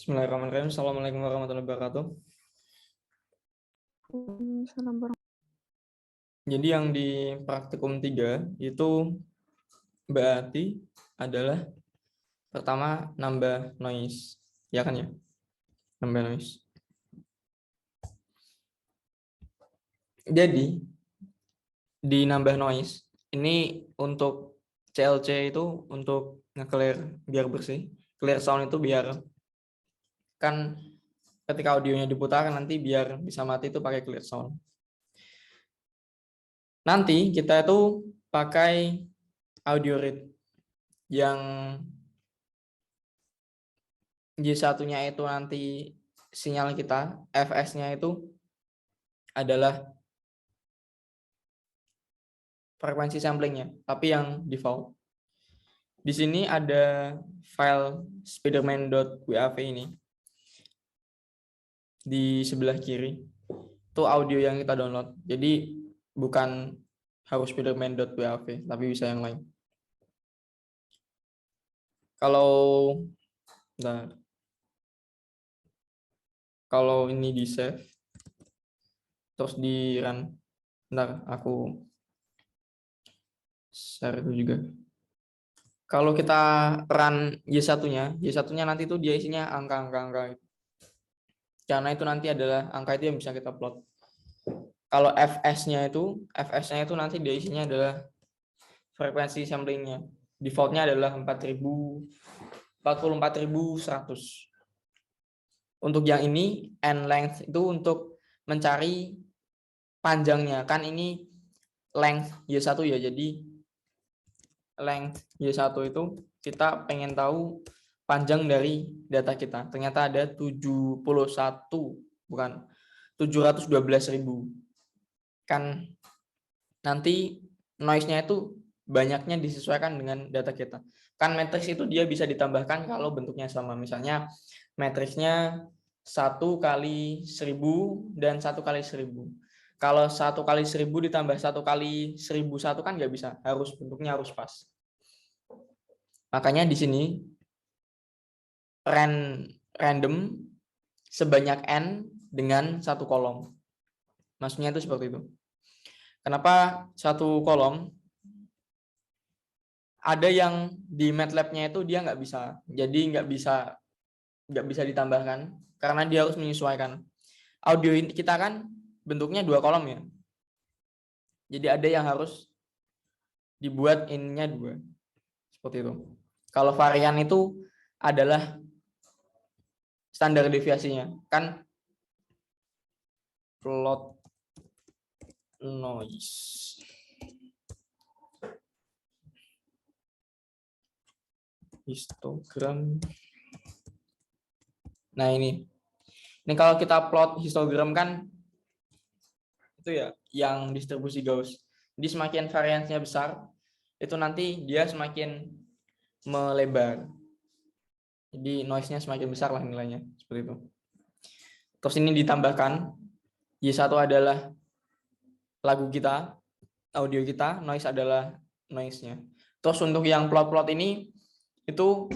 Bismillahirrahmanirrahim. Assalamualaikum warahmatullahi wabarakatuh. Jadi yang di praktikum 3 itu berarti adalah pertama nambah noise. Ya kan ya? Nambah noise. Jadi di nambah noise ini untuk CLC itu untuk nge-clear biar bersih. Clear sound itu biar kan ketika audionya diputar nanti biar bisa mati itu pakai clear sound. Nanti kita itu pakai audio read yang J1-nya itu nanti sinyal kita, FS-nya itu adalah frekuensi samplingnya, tapi yang default. Di sini ada file spiderman.wav ini. Di sebelah kiri itu audio yang kita download. Jadi bukan harus spiderman.wav, tapi bisa yang lain. Kalau ini di save terus di run, aku share itu juga. Kalau kita run Y1-nya nanti itu dia isinya angka-angka. Karena itu nanti adalah angka itu yang bisa kita plot. Kalau FS-nya itu nanti dia isinya adalah frekuensi samplingnya. Defaultnya adalah 44.100. Untuk yang ini end length itu untuk mencari panjangnya. Kan ini length Y1 ya. Jadi length Y1 itu kita pengen tahu panjang dari data kita. Ternyata ada 712.000. Kan nanti noise-nya itu banyaknya disesuaikan dengan data kita. Kan matriks itu dia bisa ditambahkan kalau bentuknya sama. Misalnya matriksnya 1x1000 dan 1x1000. Kalau 1x1000 ditambah 1x1001 kan nggak bisa. Bentuknya harus pas. Makanya di sini random sebanyak n dengan satu kolom. Maksudnya itu seperti itu. Kenapa satu kolom? Ada yang di MATLAB-nya itu dia nggak bisa. Jadi nggak bisa ditambahkan karena dia harus menyesuaikan. Audio kita kan bentuknya 2 kolom ya. Jadi ada yang harus dibuat ininya 2. Seperti itu. Kalau varian itu adalah standar deviasinya. Kan plot noise. Histogram. Nah ini kalau kita plot histogram kan itu ya yang distribusi Gauss. Jadi semakin variansinya besar, itu nanti dia semakin melebar. Jadi noise-nya semakin besar lah nilainya, seperti itu. Terus ini ditambahkan, Y1 adalah lagu kita, audio kita, noise adalah noise-nya. Terus untuk yang plot-plot ini, itu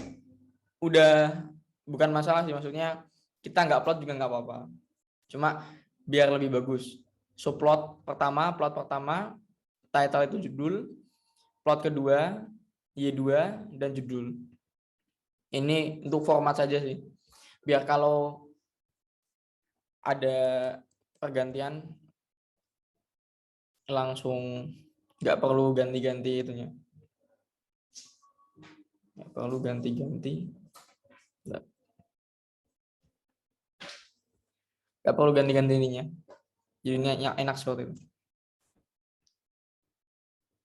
udah bukan masalah sih, maksudnya kita nggak plot juga nggak apa-apa. Cuma biar lebih bagus. So plot pertama, title itu judul, plot kedua, Y2, dan judul. Ini untuk format saja sih. Biar kalau ada pergantian langsung nggak perlu ganti-ganti itunya. Nggak perlu ganti-ganti. Nggak perlu ganti-ganti ininya. Jadinya enak seperti itu.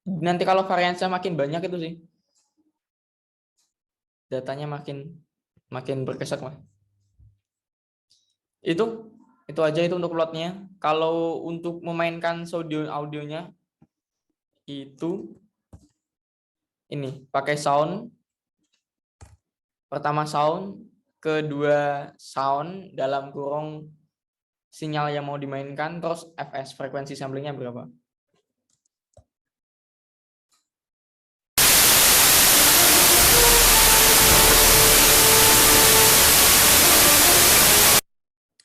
Nanti kalau variansinya makin banyak itu sih, datanya makin berkesak lah. Itu aja itu untuk plotnya. Kalau untuk memainkan audionya itu ini pakai sound. Pertama sound, kedua sound dalam kurung sinyal yang mau dimainkan, terus FS frekuensi samplingnya berapa.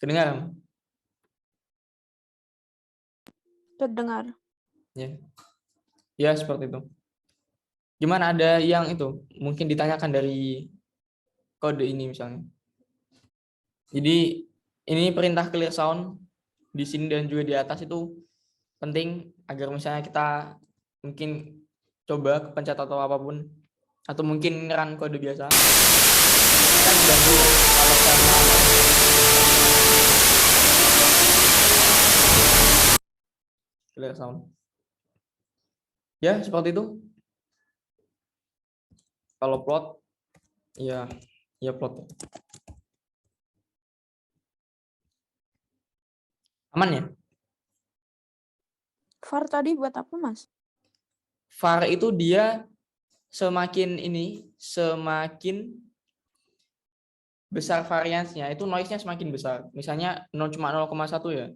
Kedengaran? Terdengar. Ya. Ya, seperti itu. Gimana, ada yang itu mungkin ditanyakan dari kode ini misalnya. Jadi ini perintah clear sound di sini dan juga di atas itu penting agar misalnya kita mungkin coba kepencet atau apapun, atau mungkin run kode biasa kan ganggu ya kalau karena clear sound. Ya, seperti itu. Kalau plot, ya plot. Aman ya? VAR tadi buat apa, Mas? VAR itu dia semakin semakin besar variansnya, itu noise-nya semakin besar. Misalnya cuma 0,1 ya.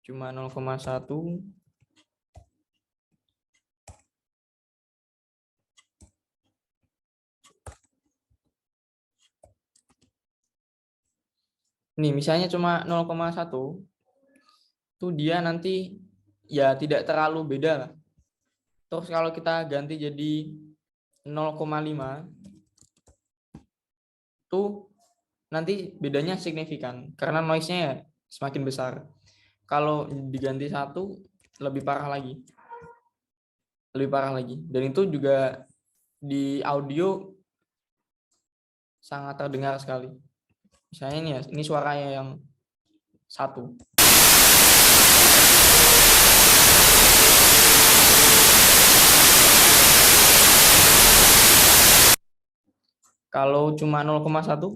Cuma 0,1. Nih, misalnya cuma 0,1, tuh dia nanti ya tidak terlalu beda lah. Terus kalau kita ganti jadi 0,5, tuh nanti bedanya signifikan karena noise-nya ya semakin besar. Kalau diganti 1 lebih parah lagi. Lebih parah lagi. Dan itu juga di audio sangat terdengar sekali. Misalnya ini ya, ini suaranya yang 1. Kalau cuma 0,1,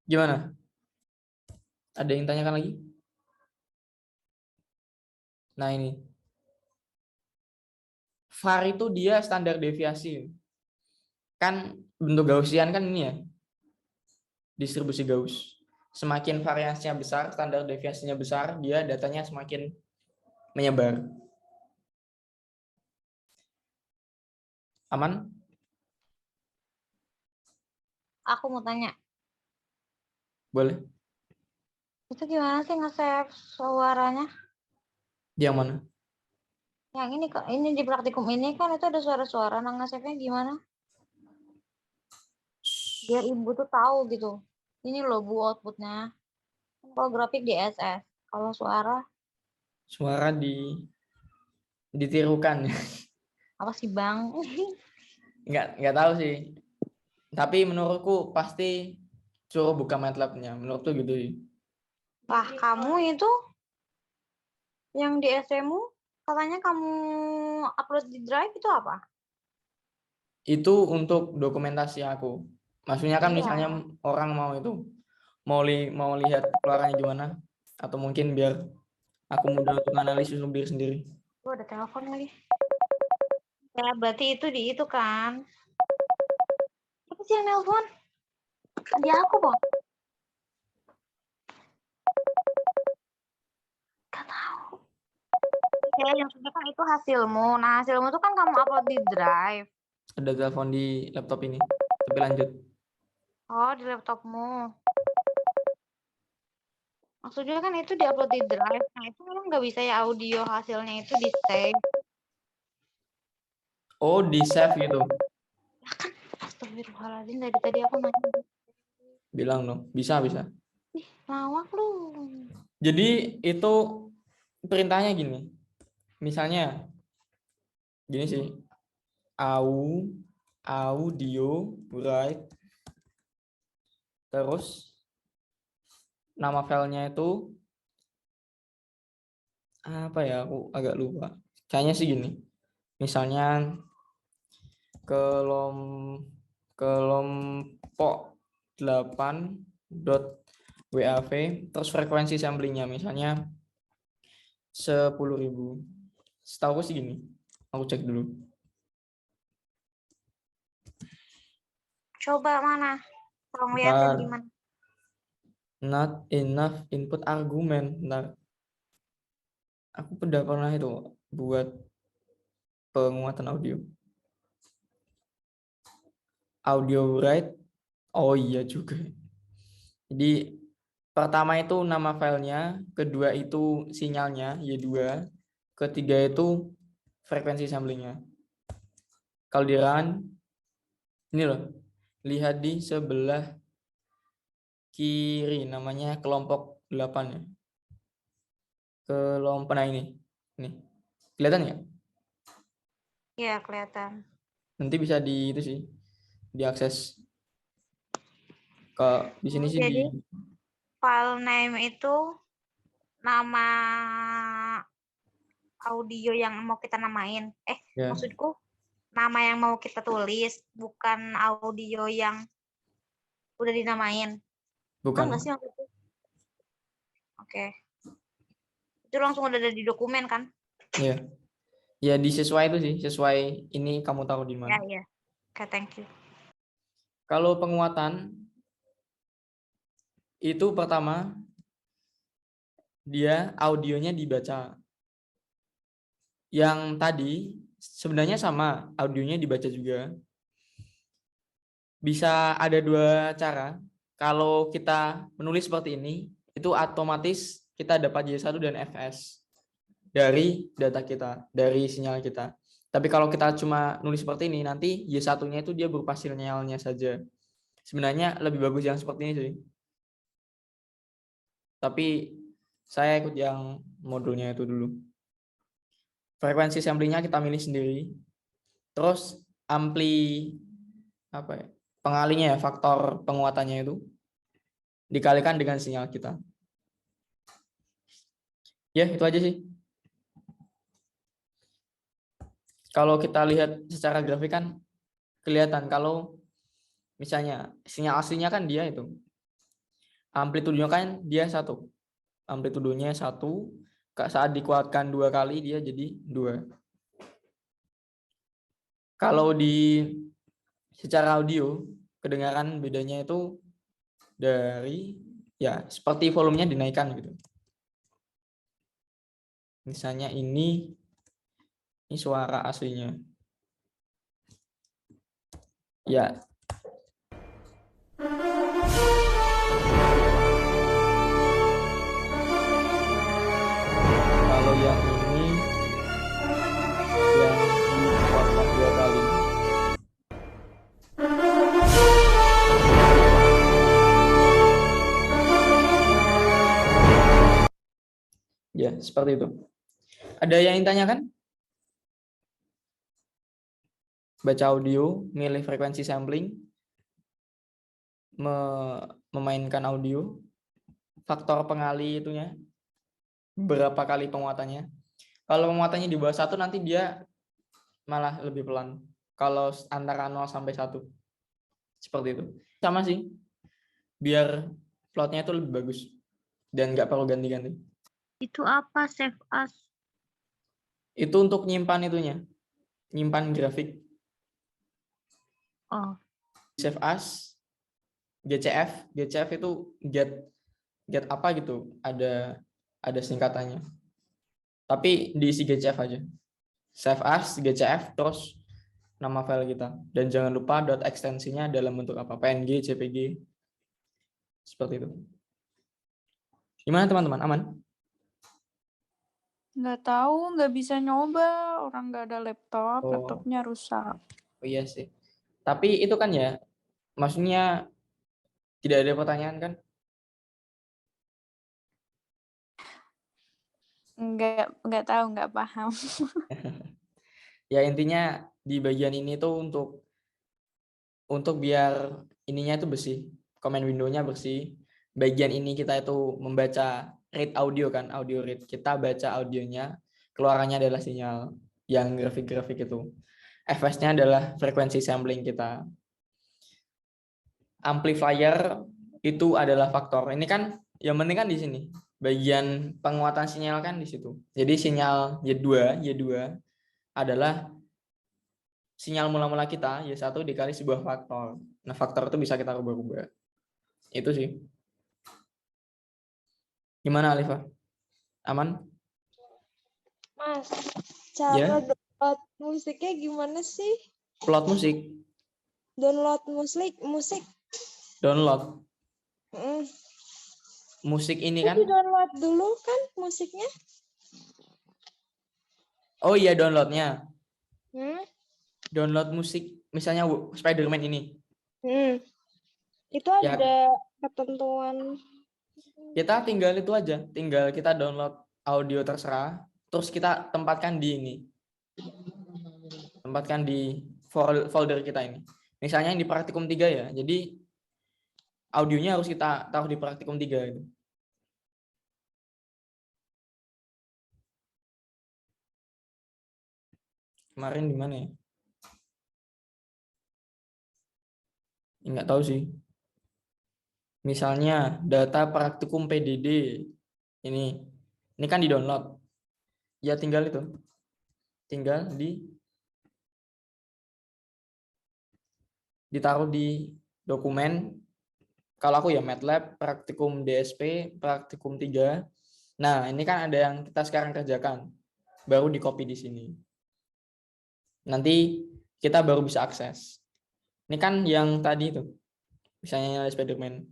gimana? Ada yang tanyakan lagi? Nah ini, VAR itu dia standar deviasi. Kan bentuk Gaussian kan ini ya, distribusi Gauss. Semakin variasinya besar, standar deviasinya besar, dia datanya semakin menyebar. Aman? Aku mau tanya, Boleh. itu gimana sih nge-save suaranya? Yang mana? Yang ini kok, ini di praktikum ini kan itu ada suara-suara, nah nge-save-nya gimana? Biar ibu tuh tahu gitu. Ini loh bu outputnya. Kalau grafik di SS, kalau suara Suara ditirukan. apa sih bang? Nggak tahu sih. Tapi menurutku pasti suruh buka MATLAB-nya. Menurutku gitu sih. Lah kamu itu yang di SMU katanya kamu upload di Drive itu apa? Itu untuk dokumentasi aku. Maksudnya kan Iya. misalnya orang mau itu mau lihat keluarannya gimana, atau mungkin biar aku mudah untuk analisis untuk diri sendiri. Gue ada telepon lagi. Ya berarti itu di itu kan? Apa sih yang nelpon? Di aku kok. Gak tahu. Ya yang sudah kan itu hasilmu. Nah hasilmu itu kan kamu upload di Drive. Ada telepon di laptop ini. Tapi lanjut. Oh di laptopmu. Maksudnya kan itu diupload di Drive. Nah itu memang nggak bisa ya audio hasilnya itu di save. Oh, di save gitu. Astagfirullahaladzim dari tadi aku nanya. Bilang dong. Bisa. Ih lawak lu. Jadi itu perintahnya gini. Misalnya gini sih. Audio write, terus nama filenya itu apa ya, aku agak lupa. Kayaknya sih gini. Misalnya kelompok 8.wav, terus frekuensi samplingnya misalnya 10.000. Setahu aku sih gini. Aku cek dulu. Coba mana? Tolong lihatin Bentar. gimana. Not enough input argument. Bentar. Aku udah pernah itu buat penguatan audio. Audio write. Oh iya juga. Jadi pertama itu nama filenya, kedua itu sinyalnya Y2, ketiga itu frekuensi samplingnya. Kalau di run, ini loh, lihat di sebelah kiri namanya kelompok 8 ya. Kelompok, nah ini. Kelihatan nggak? Ya, kelihatan. Nanti bisa di itu sih, diakses ke di sini sih Jadi di file name itu nama audio yang mau kita namain. ya, Maksudku nama yang mau kita tulis, bukan audio yang udah dinamain. bukan. Nggak sih maksudku? Oke. Itu langsung udah ada di dokumen kan? Ya. Ya disesuai itu sih, sesuai ini kamu tahu di mana. Ya. Oke, thank you. Kalau penguatan itu pertama dia audionya dibaca. Yang tadi sebenarnya sama, audionya dibaca juga. Bisa ada dua cara. Kalau kita menulis seperti ini, itu otomatis kita dapat Y1 dan Fs dari data kita, dari sinyal kita. Tapi kalau kita cuma nulis seperti ini, nanti Y1-nya itu dia berupa sinyalnya saja. Sebenarnya lebih bagus yang seperti ini sih. Tapi saya ikut yang modulnya itu dulu. Frekuensi samplingnya kita milih sendiri. Terus pengalinya ya, faktor penguatannya itu dikalikan dengan sinyal kita. Ya, itu aja sih. Kalau kita lihat secara grafik kan kelihatan kalau misalnya sinyal aslinya kan dia itu. Amplitudenya kan dia 1. Amplitudenya 1, saat dikuatkan 2 kali dia jadi 2. Kalau di secara audio kedengaran bedanya itu dari ya seperti volumenya dinaikkan gitu. Misalnya ini suara aslinya. Ya. Kalau yang ini yang dikuatkan 2 kali. Ya, seperti itu. Ada yang ingin tanyakan? Baca audio, milih frekuensi sampling, memainkan audio, faktor pengali itunya, berapa kali penguatannya. Kalau penguatannya di bawah 1 nanti dia malah lebih pelan. Kalau antara 0 sampai 1. Seperti itu. Sama sih. Biar plotnya itu lebih bagus. Dan nggak perlu ganti-ganti. Itu apa save as? Itu untuk nyimpan itunya. Nyimpan grafik. Oh. Save as, GCF. GCF itu get apa gitu. Ada singkatannya. Tapi diisi GCF aja. Save as, GCF, terus nama file kita. Dan jangan lupa ekstensinya dalam bentuk apa? PNG, JPG. Seperti itu. Gimana teman-teman? Aman? Nggak tahu, nggak bisa nyoba. Orang nggak ada laptop, Oh. laptopnya rusak. Oh iya sih. Tapi itu kan ya, maksudnya tidak ada pertanyaan kan? Nggak tahu, nggak paham. Ya intinya di bagian ini tuh untuk biar ininya itu bersih, command window-nya bersih. Bagian ini kita itu membaca read audio kan, audio read. Kita baca audionya, keluarannya adalah sinyal yang grafik-grafik itu. Fs-nya adalah frekuensi sampling kita. Amplifier itu adalah faktor. Ini kan yang penting kan di sini. Bagian penguatan sinyal kan di situ. Jadi sinyal Y2 adalah sinyal mula-mula kita Y1 dikali sebuah faktor. Nah, faktor itu bisa kita rubah-rubah. Itu sih. Gimana Alifa? Aman? Mas, Ya, cara download musiknya gimana sih? plot musik, Download musik. download Mm. musik ini Itu kan? di-download dulu kan musiknya? Oh iya downloadnya, Hmm? download musik, misalnya Spider-Man ini. Hmm. Itu Ya, ada ketentuan. kita tinggal itu aja, tinggal kita download audio terserah, terus kita tempatkan di ini, tempatkan di folder kita ini. Misalnya yang di praktikum 3 ya, jadi audionya harus kita taruh di praktikum 3 itu. Kemarin di mana ya? Nggak tahu sih. Misalnya data praktikum PDD ini kan di download. Ya tinggal itu, tinggal ditaruh di dokumen. Kalau aku ya MATLAB, praktikum DSP, praktikum 3. Nah, ini kan ada yang kita sekarang kerjakan. Baru di copy di sini. Nanti kita baru bisa akses. Ini kan yang tadi itu. Misalnya Spider-Man.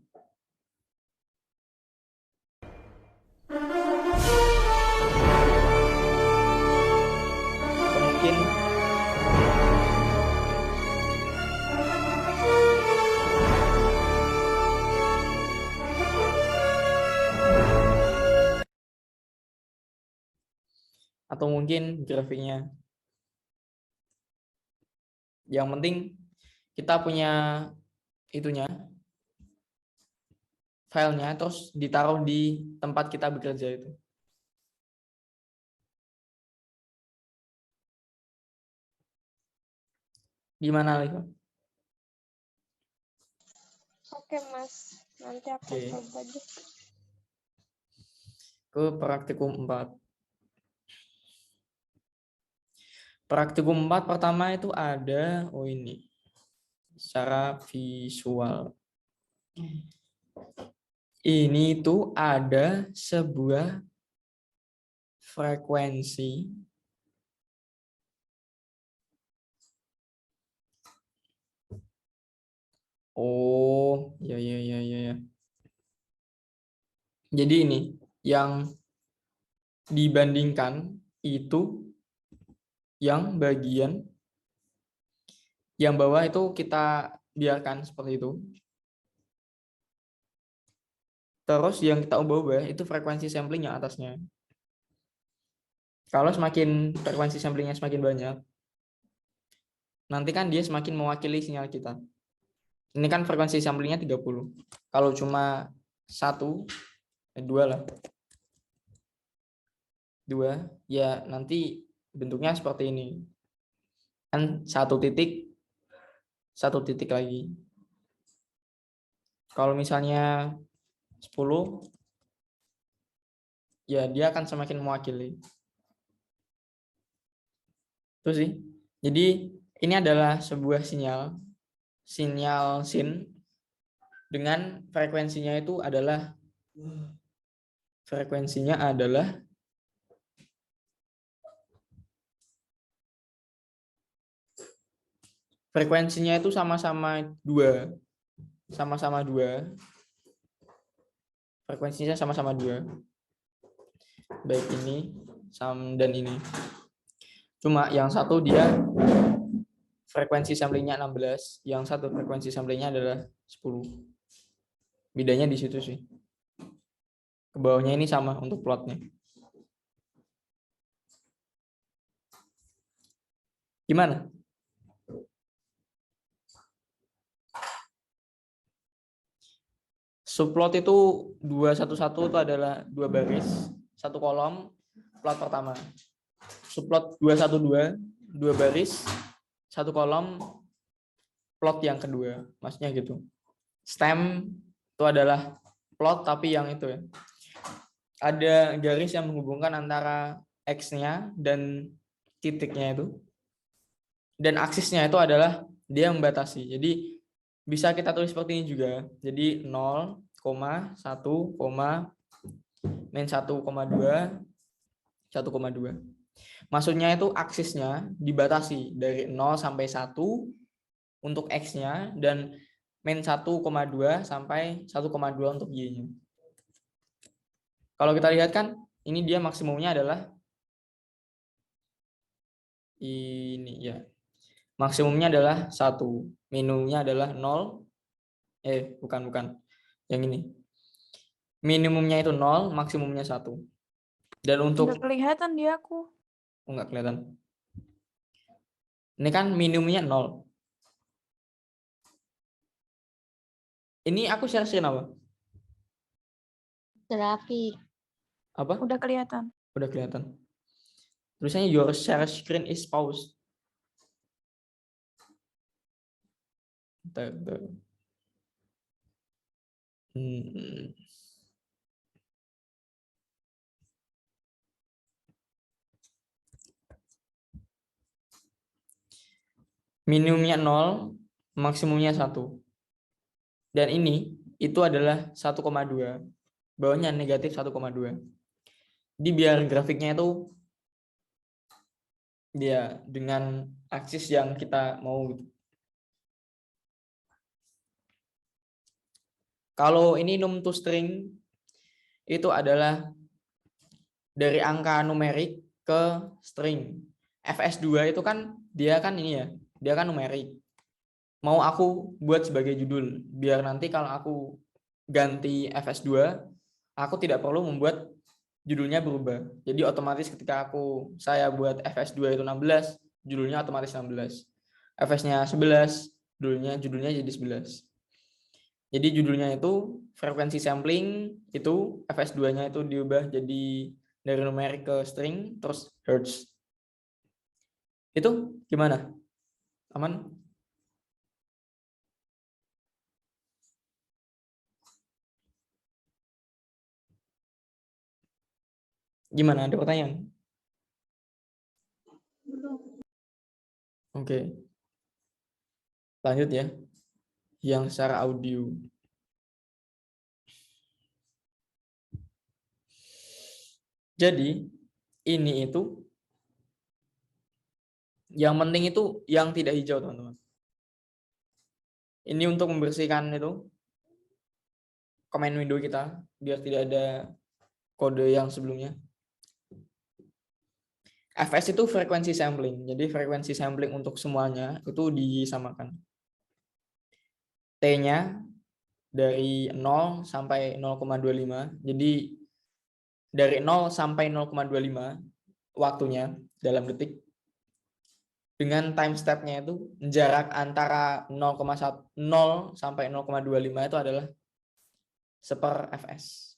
Atau mungkin grafiknya. Yang penting kita punya itunya, filenya, terus ditaruh di tempat kita bekerja itu. Gimana, Alifa? Oke, Mas. Nanti aku Oke. coba deh. Ke praktikum 4. Praktikum 4 pertama itu ada, ini, secara visual. Ini tuh ada sebuah frekuensi Oh, ya. Jadi ini yang dibandingkan itu yang bagian yang bawah itu kita biarkan seperti itu. Terus yang kita ubah itu frekuensi sampling yang atasnya. Kalau semakin frekuensi samplingnya semakin banyak, nanti kan dia semakin mewakili sinyal kita. Ini kan frekuensi samplingnya 30. Kalau cuma 2 lah. 2, ya nanti bentuknya seperti ini. Kan 1 titik lagi. Kalau misalnya 10, ya dia akan semakin mewakili. Itu sih. Jadi ini adalah sebuah sinyal sin dengan frekuensinya adalah 2. Sama-sama 2. Frekuensinya sama-sama 2. Baik ini dan ini. Cuma yang satu dia frekuensi samplingnya 16, yang satu frekuensi samplingnya adalah 10. Bedanya di situ sih. Ke bawahnya ini sama untuk plotnya. Gimana? Subplot itu 211 itu adalah 2 baris, 1 kolom, plot pertama. Subplot 212, 2 baris, 1 kolom, plot yang kedua. Maksudnya gitu. Stem itu adalah plot tapi yang itu ya. Ada garis yang menghubungkan antara X-nya dan titiknya itu. Dan aksisnya itu adalah dia membatasi. Jadi bisa kita tulis seperti ini juga. Jadi 0, 1, min 1,2, 1,2. Maksudnya itu aksisnya dibatasi dari 0 sampai 1 untuk X-nya dan min 1,2 sampai 1,2 untuk Y-nya. Kalau kita lihat kan, ini dia maksimumnya adalah ini ya. Maksimumnya adalah 1, minimumnya adalah 0. Bukan. Yang ini. Minimumnya itu 0, maksimumnya 1. Dan untuk Udah kelihatan di aku. enggak kelihatan. Ini kan minimumnya 0. Ini aku share screen apa? Grafik. Apa? Udah kelihatan. Udah kelihatan. Tulisannya your share screen is paused. Bentar. Minimumnya 0, maksimumnya 1. Dan ini itu adalah 1,2. Bawahnya negatif 1,2. Jadi biar grafiknya itu dia dengan aksis yang kita mau. Kalau ini num to string itu adalah dari angka numerik ke string. FS2 itu kan dia kan ini ya, dia kan numerik. Mau aku buat sebagai judul biar nanti kalau aku ganti FS2 aku tidak perlu membuat judulnya berubah. Jadi otomatis ketika saya buat FS2 itu 16, judulnya otomatis 16. FS-nya 11, judulnya jadi 11. Jadi judulnya itu frekuensi sampling, itu FS2-nya itu diubah jadi dari numerik ke string terus hertz. Itu gimana? Aman? Gimana? Ada pertanyaan? Oke. Lanjut ya. Yang secara audio. Jadi, ini itu yang penting itu yang tidak hijau, teman-teman. Ini untuk membersihkan itu command window kita biar tidak ada kode yang sebelumnya. FS itu frekuensi sampling. Jadi frekuensi sampling untuk semuanya itu disamakan. T-nya dari 0 sampai 0,25. Jadi dari 0 sampai 0,25 waktunya dalam detik. Dengan time step-nya itu jarak antara 0,0 sampai 0,25 itu adalah seper fs.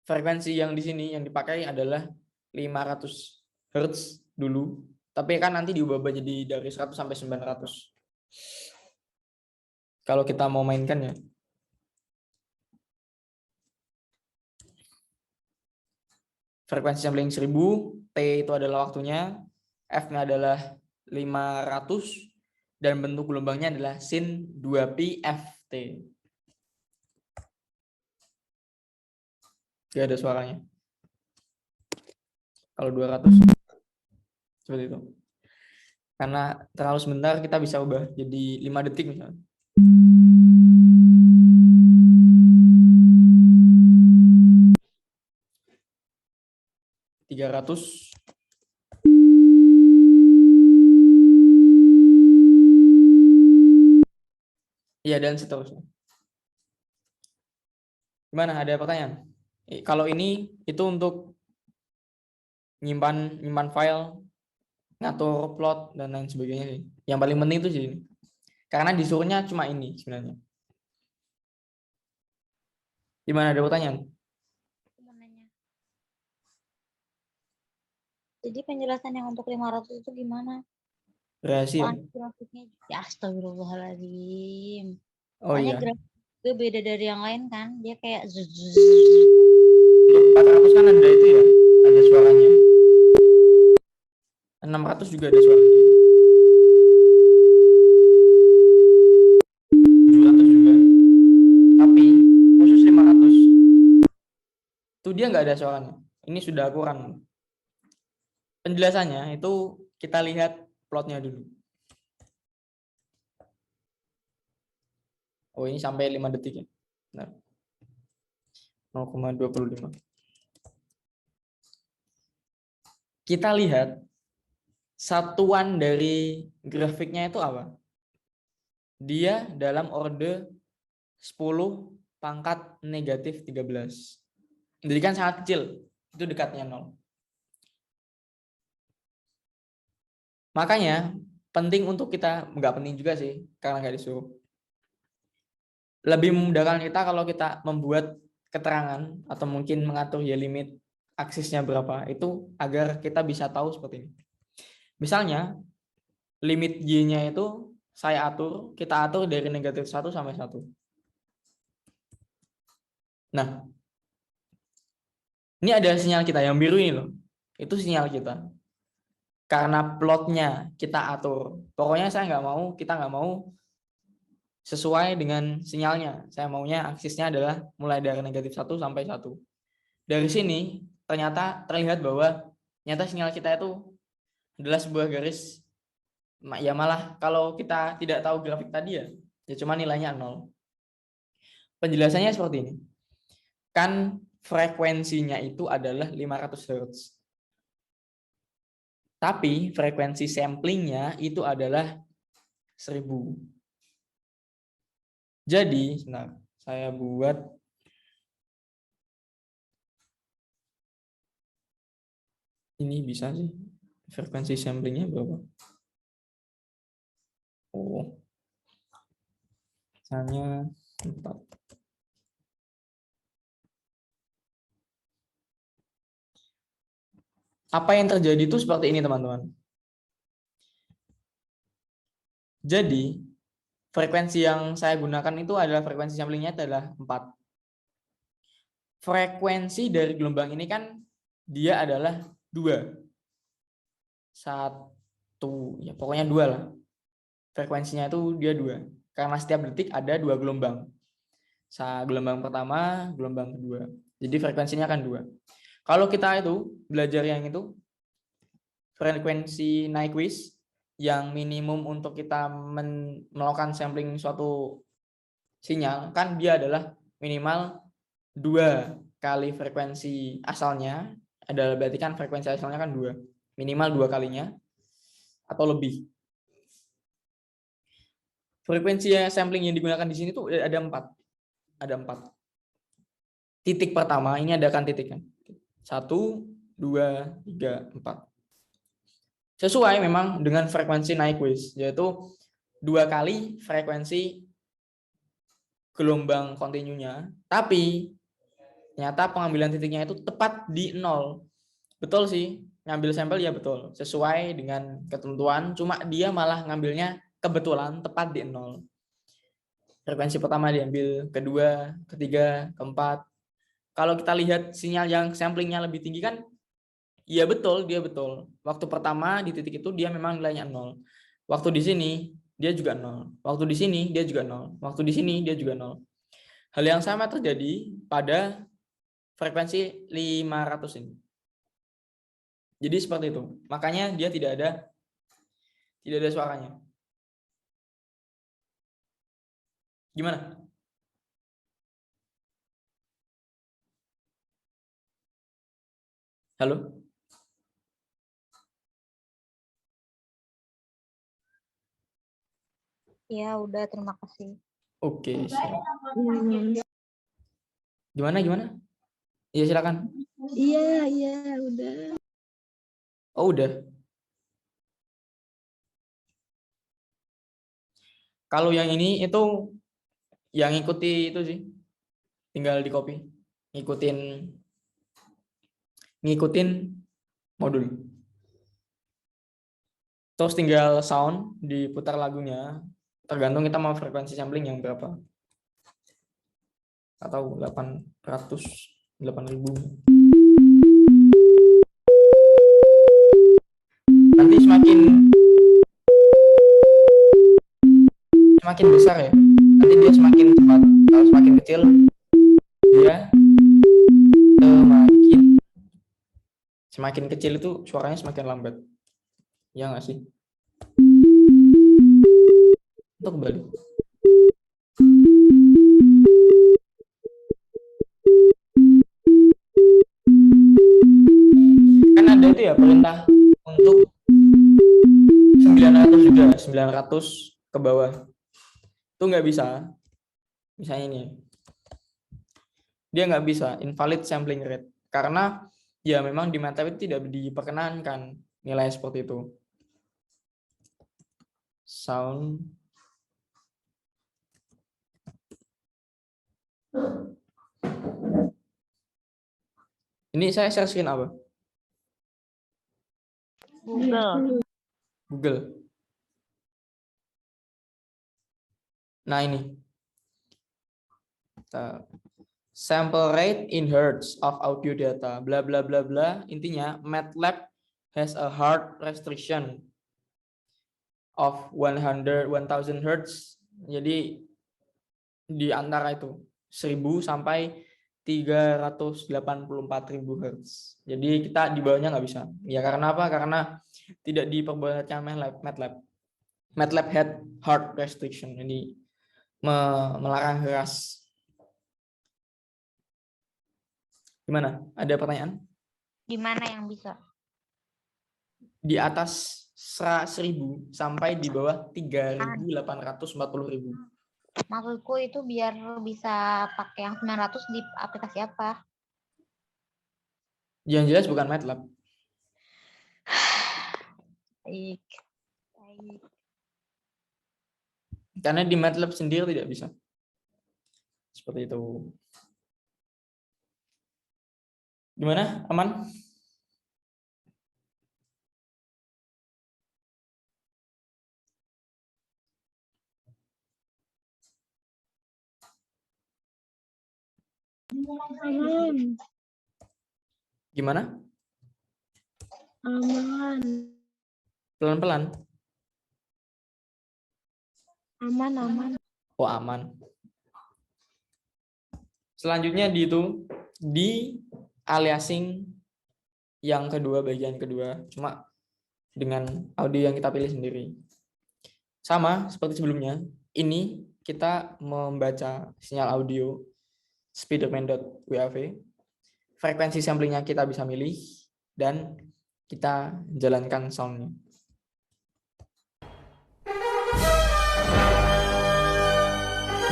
Frekuensi yang di sini yang dipakai adalah 500 Hz dulu, tapi kan nanti diubah jadi dari 100 sampai 900. Kalau kita mau mainkan ya. Frekuensi sampling 1000, T itu adalah waktunya, F-nya adalah 500, dan bentuk gelombangnya adalah sin 2pi ft. Gak ada suaranya. Kalau 200 seperti itu. Karena terlalu sebentar kita bisa ubah jadi 5 detik misalnya. Iya, dan seterusnya. Gimana? Ada pertanyaan? Kalau ini itu untuk nyimpan file, ngatur plot dan lain sebagainya sih. Yang paling penting itu sih ini. Karena disuruhnya cuma ini sebenarnya. Gimana, ada pertanyaan? Jadi penjelasan yang untuk 500 itu gimana? Rahasia. Grafiknya ya astagfirullahaladzim. Oh Soalnya iya. grafik itu beda dari yang lain kan. Dia kayak Untuk 400 kan ada itu ya, ada suaranya. 600 juga ada suaranya. 700 juga. Tapi khusus 500 itu dia nggak ada suaranya. Ini sudah aku run. Penjelasannya itu kita lihat plotnya dulu. Oh, ini sampai 5 detik ya. Benar. 0,25. Kita lihat satuan dari grafiknya itu apa? Dia dalam orde 10 pangkat negatif 13. Jadi kan sangat kecil, itu dekatnya 0. Makanya penting untuk kita, nggak penting juga sih, karena nggak disuruh. Lebih memudahkan kita kalau kita membuat keterangan atau mungkin mengatur ya limit aksisnya berapa, itu agar kita bisa tahu seperti ini. Misalnya, limit Y-nya itu kita atur dari negatif 1 sampai 1. Nah, ini ada sinyal kita, yang biru ini loh. Itu sinyal kita. Karena plotnya kita atur. Pokoknya kita nggak mau sesuai dengan sinyalnya. Saya maunya aksisnya adalah mulai dari negatif 1 sampai 1. Dari sini ternyata terlihat bahwa nyata sinyal kita itu adalah sebuah garis. Ya malah kalau kita tidak tahu grafik tadi ya cuma nilainya 0. Penjelasannya seperti ini. Kan frekuensinya itu adalah 500 Hz. Tapi frekuensi samplingnya itu adalah 1000. Jadi, sebentar, saya buat ini bisa sih. Frekuensi samplingnya berapa? Oh. Misalnya 4. Apa yang terjadi itu seperti ini, teman-teman. Jadi, frekuensi yang saya gunakan itu adalah frekuensi samplingnya adalah 4. Frekuensi dari gelombang ini kan dia adalah 2. 1, ya pokoknya 2 lah. Frekuensinya itu dia 2. Karena setiap detik ada 2 gelombang. Gelombang pertama, gelombang kedua. Jadi frekuensinya akan 2. Kalau kita itu belajar yang itu, frekuensi Nyquist yang minimum untuk kita melakukan sampling suatu sinyal, kan dia adalah minimal 2 kali frekuensi asalnya, adalah berarti kan frekuensi asalnya kan 2. Minimal 2 kalinya, atau lebih. Frekuensi sampling yang digunakan di sini tuh ada 4. Ada 4. Titik pertama, ini ada kan titiknya. 1, 2, 3, 4. Sesuai memang dengan frekuensi Nyquist, yaitu 2 kali frekuensi gelombang kontinunya, tapi ternyata pengambilan titiknya itu tepat di 0. Betul sih, ngambil sampel ya betul, sesuai dengan ketentuan, cuma dia malah ngambilnya kebetulan tepat di 0. Frekuensi pertama diambil, kedua, ketiga, keempat. Kalau kita lihat sinyal yang samplingnya lebih tinggi kan, iya betul, dia betul. Waktu pertama di titik itu dia memang nilainya 0. Waktu di sini dia juga 0. Waktu di sini dia juga 0. Waktu di sini dia juga 0. Hal yang sama terjadi pada frekuensi 500 ini. Jadi seperti itu. Makanya dia tidak ada suaranya. Gimana? Halo? Ya udah, terima kasih. Oke, siap. Gimana? Iya, silakan. Iya, udah. Oh, udah. Kalau yang ini itu yang ikuti itu sih. Tinggal di copy. Ngikutin modul. Terus tinggal sound, diputar lagunya. Tergantung kita mau frekuensi sampling yang berapa. Atau 800, 8000. Nanti semakin besar ya. Nanti dia semakin cepat. Kalau semakin kecil dia semakin kecil itu suaranya semakin lambat. Ya nggak sih? Untuk kembali. Kan ada itu ya perintah untuk 900 juga, 900 ke bawah. Itu nggak bisa. Misalnya ini. Dia nggak bisa invalid sampling rate. Karena ya memang di MATLAB itu tidak diperkenankan nilai seperti itu. Sound ini saya share screen apa? Google. Google. Nah ini. Sample rate in hertz of audio data. Bla bla bla bla. Intinya MATLAB has a hard restriction of 1000 hertz. Jadi di antara itu 1000 sampai 384.000 hertz. Jadi kita di bawahnya nggak bisa. Ya karena apa? Karena tidak diperbolehkan MATLAB. MATLAB had hard restriction. Jadi melarang keras. Gimana? Ada pertanyaan? Gimana yang bisa? Di atas 1000 sampai di bawah 3.840.000. Maksudku itu biar bisa pakai yang 900 di aplikasi apa? Yang jelas bukan MATLAB. Baik. Baik. Karena di MATLAB sendiri tidak bisa. Seperti itu. Gimana? Aman? Aman. Gimana? Aman. Pelan-pelan. Aman, aman. Oh, aman. Selanjutnya di aliasing yang kedua, bagian kedua. Cuma dengan audio yang kita pilih sendiri. Sama seperti sebelumnya, ini kita membaca sinyal audio Spiderman.wav. Frekuensi samplingnya kita bisa milih dan kita jalankan soundnya.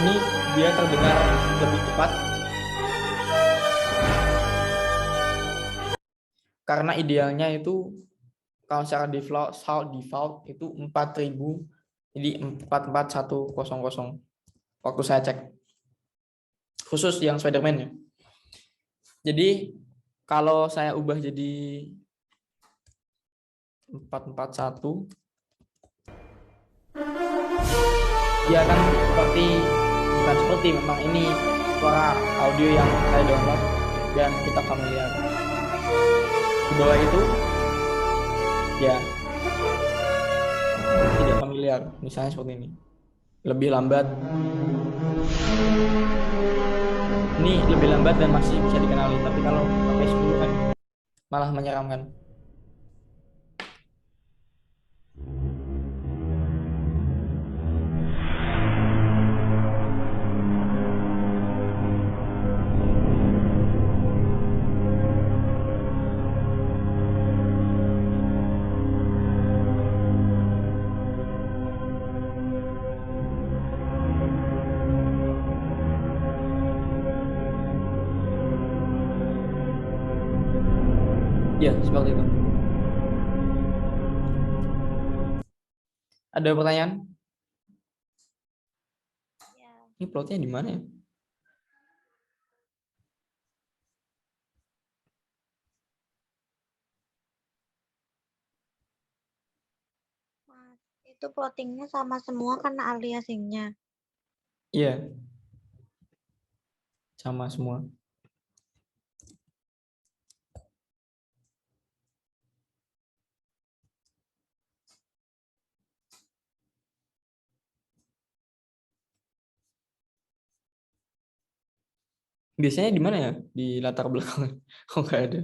Ini dia terdengar lebih cepat karena idealnya itu kalau secara default itu 4000, jadi 44100 waktu saya cek khusus yang Spiderman ya. Jadi kalau saya ubah jadi 441, dia akan bukan seperti memang ini suara audio yang saya download dan kita familiar. Di bawah itu ya tidak familiar, misalnya seperti ini, lebih lambat. Ini lebih lambat dan masih bisa dikenali, tapi kalau sampai 10 kan malah menyeramkan. Ya, seperti itu. Ada pertanyaan? Ya. Ini plotnya di mana ya? Mas, itu plottingnya sama semua karena aliasingnya. Iya. Sama semua. Biasanya di mana ya? Di latar belakang. Oh, nggak ada.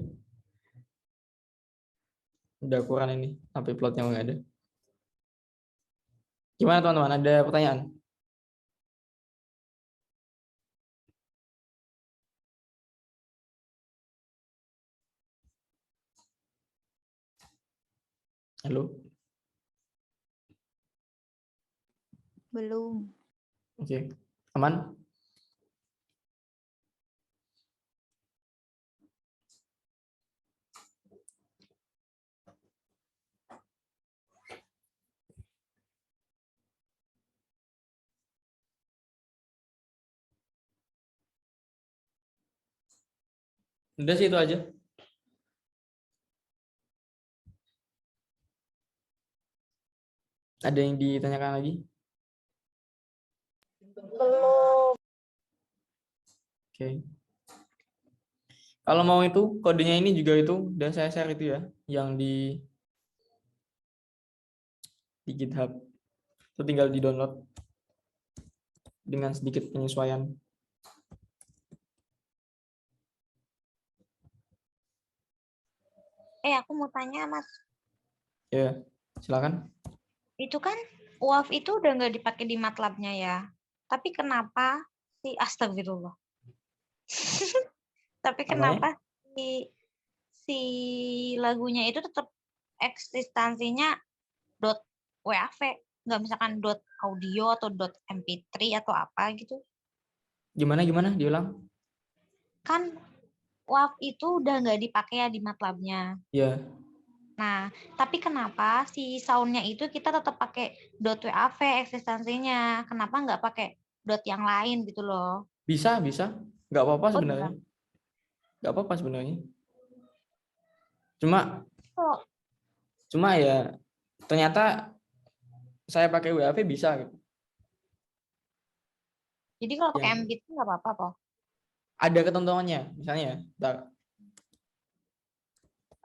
Udah kurang ini. Sampai plotnya nggak ada. Gimana teman-teman? Ada pertanyaan? Halo? Belum. Oke. Aman? Udah sih itu aja. Ada yang ditanyakan lagi? Belum. Oke. Kalau mau itu kodenya ini juga itu dan saya share itu ya, yang di GitHub. Itu tinggal di-download dengan sedikit penyesuaian. Aku mau tanya, Mas. Ya, silakan. Itu kan WAF itu udah nggak dipakai di MATLAB-nya ya. Tapi kenapa astagfirullah. Tapi Apanya? kenapa si lagunya itu tetap eksistensinya .wav, nggak misalkan .audio atau .mp3 atau apa gitu. Gimana diulang? Kan WAV itu udah nggak dipakai ya di MATLAB-nya. Ya, Nah, tapi kenapa si sound-nya itu kita tetap pakai .wav eksistensinya? Kenapa nggak pakai dot yang lain gitu loh? bisa. Nggak apa-apa Oh, sebenarnya. Nggak apa-apa sebenarnya. Cuma ya ternyata saya pakai WAV bisa gitu. jadi kalau pakai Yang mbit nggak apa-apa kok. ada ketentuannya, misalnya ya, bentar.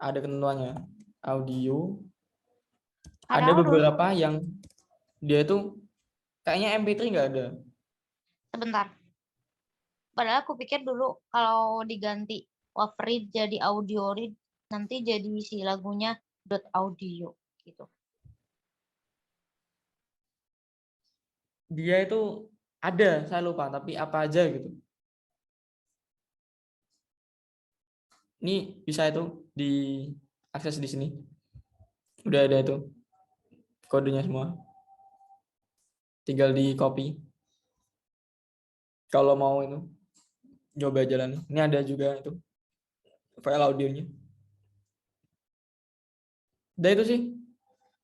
Ada ketentuannya. Audio. Ada Padahal dulu beberapa yang dia itu kayaknya MP3 nggak ada. sebentar. Padahal aku pikir dulu kalau diganti WAV read jadi audio read nanti jadi si lagunya .audio gitu. Dia itu ada, saya lupa, tapi apa aja gitu. Ini bisa itu diakses di sini. Udah ada itu kodenya semua. Tinggal di copy. Kalau mau itu coba jalan. Ini ada juga itu file audionya. Udah itu sih.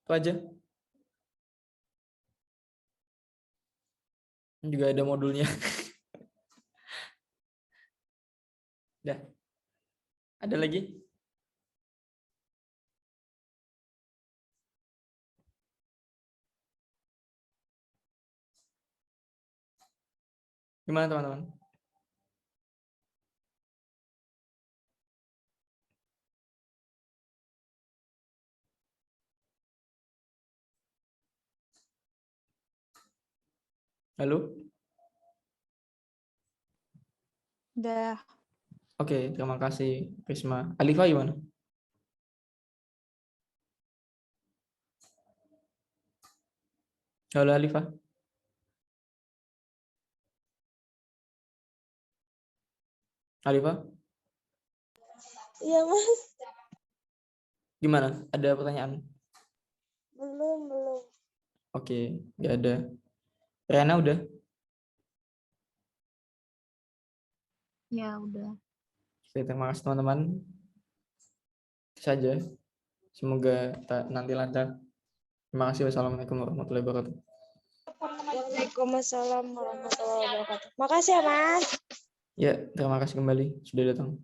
Itu aja. Ini juga ada modulnya. Udah. Ada lagi? Gimana teman-teman? Halo? Udah. Oke, terima kasih Risma. Alifa gimana? Halo Alifa. Alifa? Iya, Mas. Gimana? Ada pertanyaan? Belum. Oke, nggak ada. Riana udah? Ya udah. Oke, terima kasih teman-teman. Itu saja. Semoga nanti lancar. Terima kasih. Wassalamualaikum warahmatullahi wabarakatuh. Waalaikumsalam warahmatullahi wabarakatuh. Makasih ya, Mas. Ya, terima kasih kembali sudah datang.